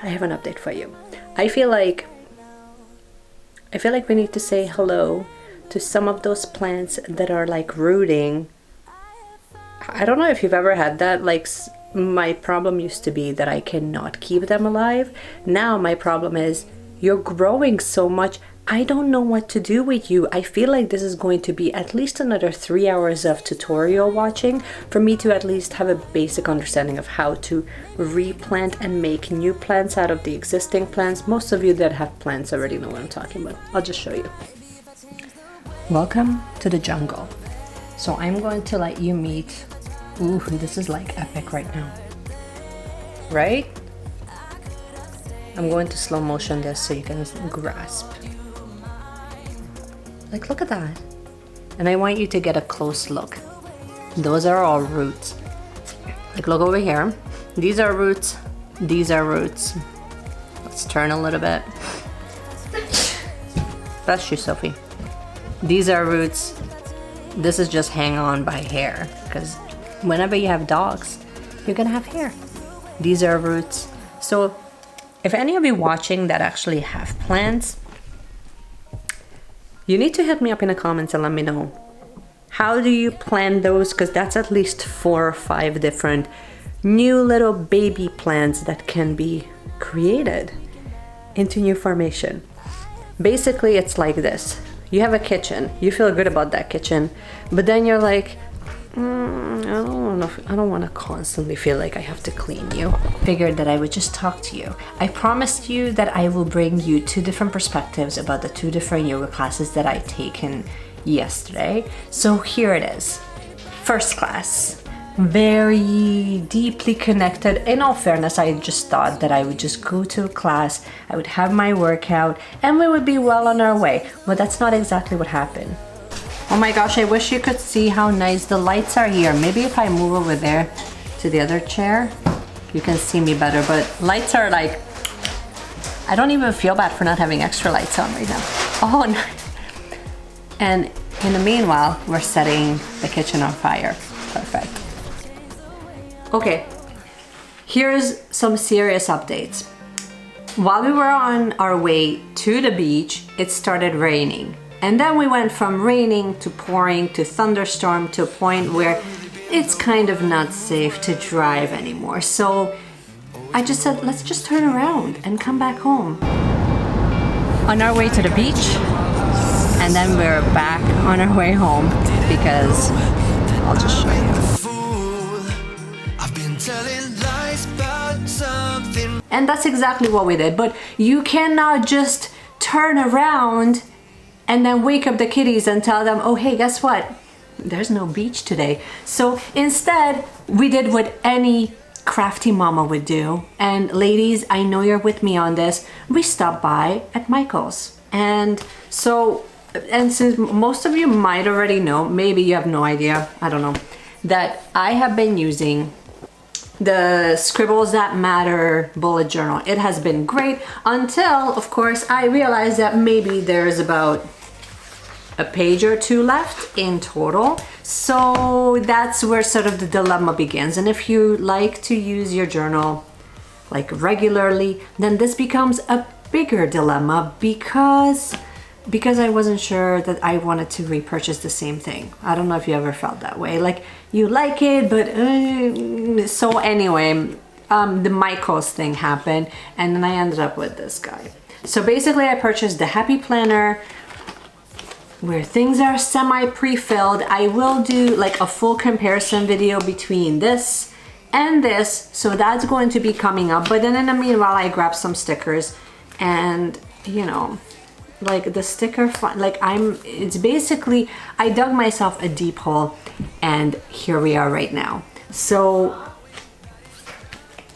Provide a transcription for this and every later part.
I have an update for you. I feel like we need to say hello to some of those plants that are like rooting. I don't know if you've ever had that. Like, my problem used to be that I cannot keep them alive. Now my problem is you're growing so much, I don't know what to do with you. I feel like this is going to be at least another 3 hours of tutorial watching for me to at least have a basic understanding of how to replant and make new plants out of the existing plants. Most of you that have plants already know what I'm talking about. I'll just show you. Welcome to the jungle. So I'm going to let you meet, ooh, this is like epic right now, right? I'm going to slow motion this so you can grasp. Like, look at that. And I want you to get a close look. Those are all roots. Like, look over here. These are roots. These are roots. Let's turn a little bit. Bless you, Sophie. These are roots. This is just hang on by hair, because whenever you have dogs, you're gonna have hair. These are roots. So if any of you watching that actually have plants, you need to hit me up in the comments and let me know. How do you plant those? Because that's at least 4 or 5 different new little baby plants that can be created into new formation. Basically, it's like this. You have a kitchen, you feel good about that kitchen, but then you're like, I don't want to constantly feel like I have to clean you. Figured that I would just talk to you. I promised you that I will bring you 2 different perspectives about the 2 different yoga classes that I taken yesterday. So here it is. First class. Very deeply connected. In all fairness, I just thought that I would just go to a class, I would have my workout, and we would be well on our way. But that's not exactly what happened. Oh my gosh, I wish you could see how nice the lights are here. Maybe if I move over there to the other chair, you can see me better. But lights are like, I don't even feel bad for not having extra lights on right now. Oh, nice. And in the meanwhile, we're setting the kitchen on fire. Perfect. Okay, here's some serious updates. While we were on our way to the beach, it started raining. And then we went from raining to pouring to thunderstorm to a point where it's kind of not safe to drive anymore. So I just said, let's just turn around and come back home. On our way to the beach, and then we're back on our way home because I'll just show you. And that's exactly what we did. But you cannot just turn around and then wake up the kitties and tell them, oh, hey, guess what? There's no beach today. So instead, we did what any crafty mama would do. And ladies, I know you're with me on this. We stopped by at Michael's. And since most of you might already know, maybe you have no idea, I don't know, that I have been using the Scribbles That Matter bullet journal. It has been great until, of course, I realized that maybe there's about a page or 2 left in total. So that's where sort of the dilemma begins. And if you like to use your journal like regularly, then this becomes a bigger dilemma because I wasn't sure that I wanted to repurchase the same thing. I don't know if you ever felt that way. Like, you like it, but so anyway, the Michaels thing happened, and then I ended up with this guy. So basically, I purchased the Happy Planner, where things are semi pre-filled. I will do like a full comparison video between this and this, so that's going to be coming up. But then in the meanwhile, I grabbed some stickers, and you know, like the sticker fun, like it's basically, I dug myself a deep hole, and here we are right now. So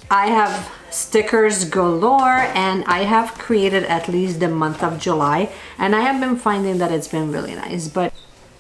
I have stickers galore, and I have created at least the month of July, and I have been finding that it's been really nice. But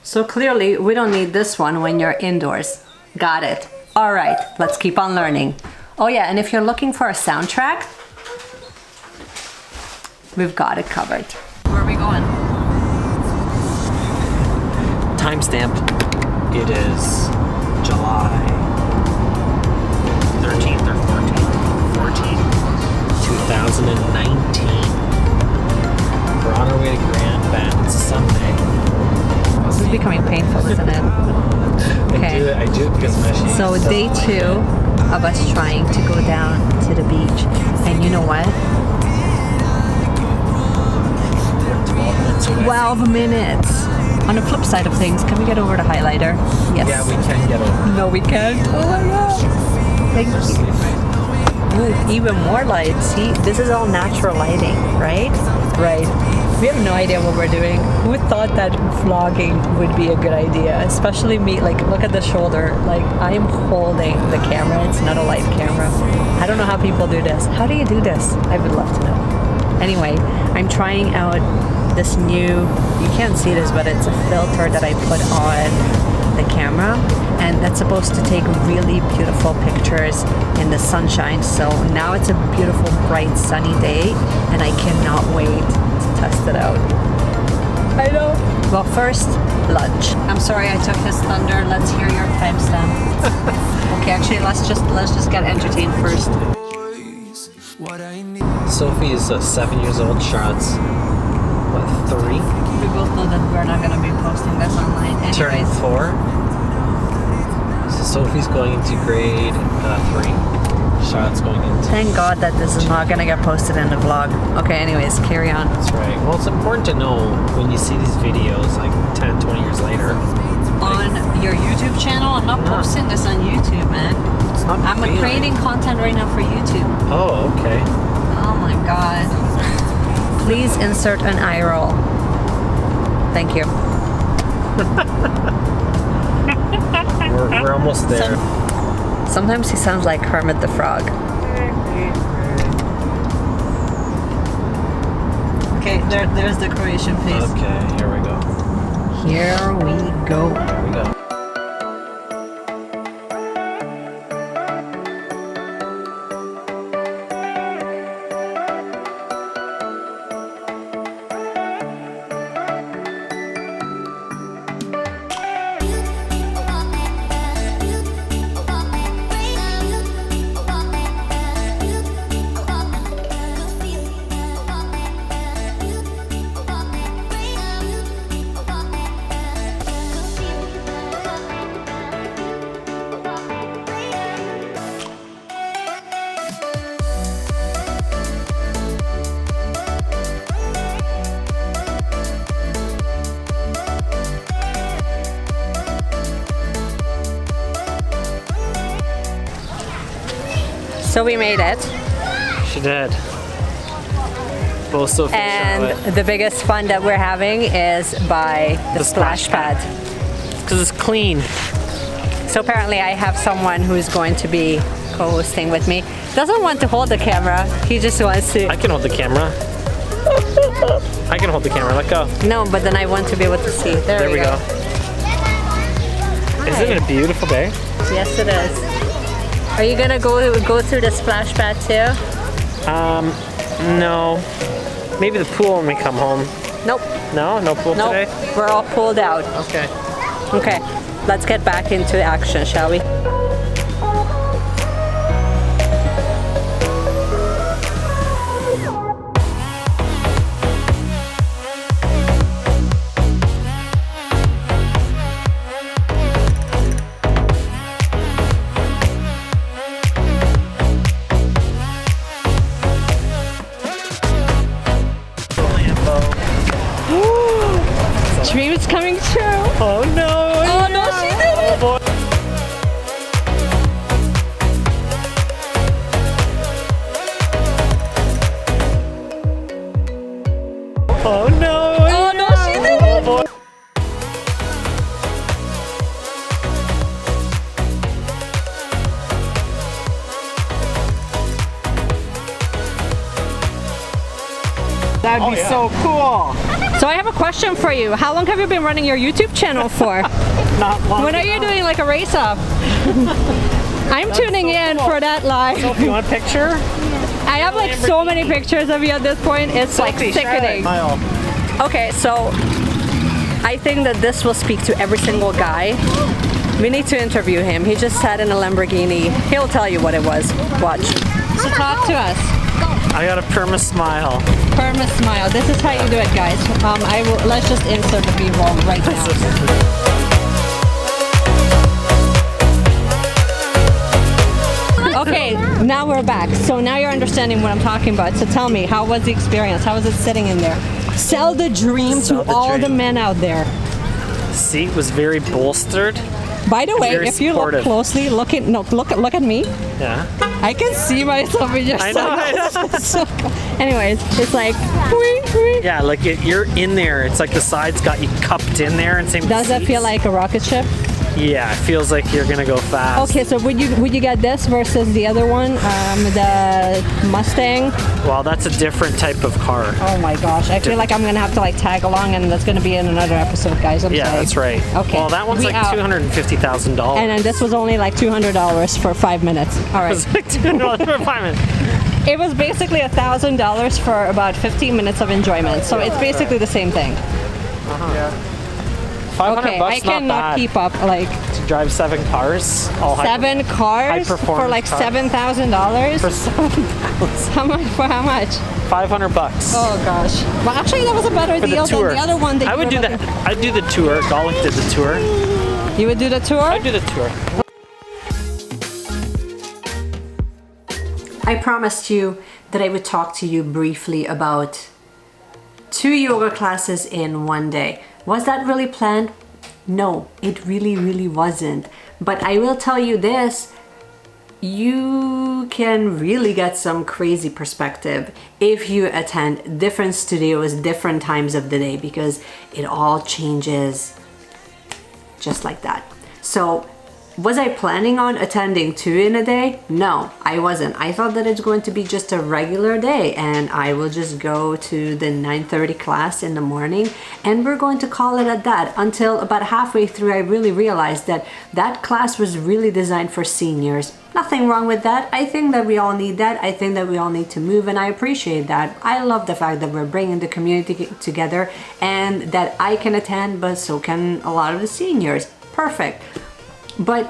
so clearly we don't need this one when you're indoors. Got it. All right, let's keep on learning. Oh yeah, and if you're looking for a soundtrack, we've got it covered. Where are we going? Timestamp. It is July 13th or 14th, 14th, 2019. We're on our way to Grand Bend. It's a Sunday. This is becoming painful, isn't it? Okay. I do it because Meshi. So day 2 of us trying to go down to the beach, and you know what? 12 minutes away. 12 minutes. On the flip side of things, can we get over the highlighter? Yes. Yeah, we can get over. No, we can't. Oh my god. Thank you. Ooh, even more light. See, this is all natural lighting, right? Right. We have no idea what we're doing. Who thought that vlogging would be a good idea? Especially me, like, look at the shoulder. Like, I am holding the camera. It's not a live camera. I don't know how people do this. How do you do this? I would love to know. Anyway, I'm trying out this new, you can't see this, but it's a filter that I put on the camera, and that's supposed to take really beautiful pictures in the sunshine. So now it's a beautiful, bright, sunny day, and I cannot wait to test it out. I know. Well, first, lunch. I'm sorry I took his thunder. Let's hear your timestamp. Okay, actually, let's just get entertained first. Sophie is 7 years old. Charlotte's, what, 3? We both know that we're not going to be posting this online anyways. Turning 4. So Sophie's going into grade 3. Charlotte's going into... Thank God that this is not going to get posted in the vlog. Okay, anyways, carry on. That's right. Well, it's important to know when you see these videos like 10, 20 years later. On your YouTube channel? I'm not posting this on YouTube, man. It's not I'm creating content right now for YouTube. Oh, okay. Oh my God. Please insert an eye roll. Thank you. We're almost there. Sometimes he sounds like Kermit the Frog. Okay, there's the Croatian face. Okay, here we go. Here we go. Here we go. So we made it. She did. Both Sophie and Charlotte. The biggest fun that we're having is by the splash pad. Because it's clean. So apparently I have someone who's going to be co-hosting with me. Doesn't want to hold the camera. He just wants to. I can hold the camera. I can hold the camera. Let go. No, but then I want to be able to see. There we go. Isn't it a beautiful day? Yes, it is. Are you gonna go through the splash pad too? No. Maybe the pool when we come home. Nope. No pool today? Nope. We're all pulled out. Okay. Okay, let's get back into action, shall we? Dreams coming true. Oh no! Oh no, she did it! Oh boy! Oh no! Oh no, she did it! Oh boy! That'd be so cool. So I have a question for you. How long have you been running your YouTube channel for? Not long. When are you doing like a race up? I'm tuning in for that live. Sophie, you want a picture? I have like so many pictures of you at this point. It's like sickening. Okay, so I think that this will speak to every single guy. We need to interview him. He just sat in a Lamborghini. He'll tell you what it was. Watch. So talk to us. I got a perma smile. Perma smile. This is how you do it, guys. Let's just insert the B-roll right now. Okay, now we're back. So now you're understanding what I'm talking about. So tell me, how was the experience? How was it sitting in there? Sell the dream Sell to the all dream. the men out there. The seat was very bolstered. By the way, Very if you supportive. look closely, look at me. Yeah. I can see myself in your I know, I know. sunglasses. So, anyways, it's like, wee, wee. Yeah, like you're in there. It's like the sides got you cupped in there, and same. with Does the that feel seats. like a rocket ship? Yeah, it feels like you're gonna go fast. Okay, so would you get this versus the other one, the Mustang? Well, that's a different type of car. Oh my gosh, I feel like I'm gonna have to like tag along, and that's gonna be in another episode, guys. I'm Yeah, sorry. that's right. Okay. Well, that one's We like out. $250,000. And then this was only like $200 for 5 minutes. All right. It's like $200 for 5 minutes. It was basically $1,000 for about 15 minutes of enjoyment. So it's basically the same thing. 500 Okay, bucks I not cannot bad keep up like to drive 7 cars. All high 7 cars for high-performance like cars. $7,000. for 7,000. How much? For how much? 500 bucks. Oh gosh. Well, actually, that was a better For the deal than tour. the other one that I you would were do looking- that. I'd do the tour. Gollick did the tour. You would do the tour? I'd do the tour. I promised you that I would talk to you briefly about 2 yoga classes in one day. Was that really planned? No, it really wasn't. But I will tell you this, you can really get some crazy perspective if you attend different studios, different times of the day, because it all changes just like that. So was I planning on attending 2 in a day? No, I wasn't. I thought that it's going to be just a regular day and I will just go to the 9:30 class in the morning and we're going to call it at that. Until about halfway through, I really realized that that class was really designed for seniors. Nothing wrong with that. I think that we all need that. I think that we all need to move, and I appreciate that. I love the fact that we're bringing the community together and that I can attend, but so can a lot of the seniors. Perfect. But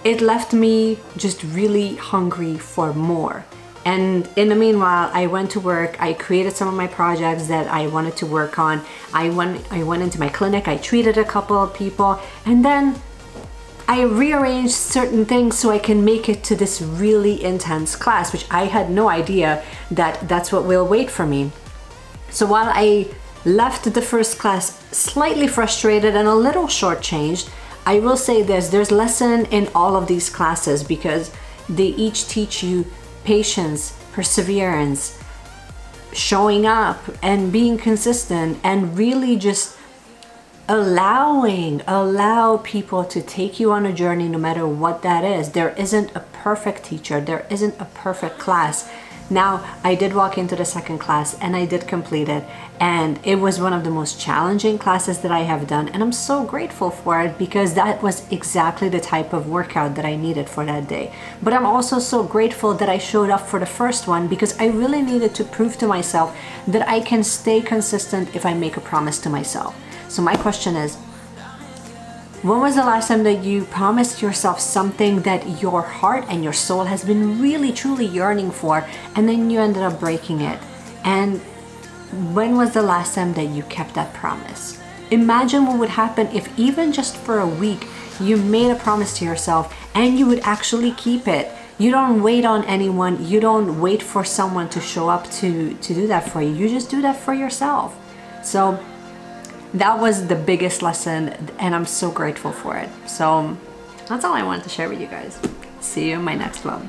it left me just really hungry for more. And in the meanwhile, I went to work. I created some of my projects that I wanted to work on. I went into my clinic. I treated a couple of people, and then I rearranged certain things so I can make it to this really intense class, which I had no idea that that's what will wait for me. So while I left the first class slightly frustrated and a little shortchanged, I will say this, there's lesson in all of these classes because they each teach you patience, perseverance, showing up and being consistent, and really just allow people to take you on a journey no matter what that is. There isn't a perfect teacher, there isn't a perfect class. Now, I did walk into the second class and I did complete it, and it was one of the most challenging classes that I have done, and I'm so grateful for it because that was exactly the type of workout that I needed for that day. But I'm also so grateful that I showed up for the first one because I really needed to prove to myself that I can stay consistent if I make a promise to myself. So my question is, when was the last time that you promised yourself something that your heart and your soul has been really truly yearning for, and then you ended up breaking it? And when was the last time that you kept that promise? Imagine what would happen if even just for a week you made a promise to yourself and you would actually keep it. You don't wait on anyone, you don't wait for someone to show up to do that for you. You just do that for yourself. So that was the biggest lesson, and I'm so grateful for it. So that's all I wanted to share with you guys. See you in my next vlog.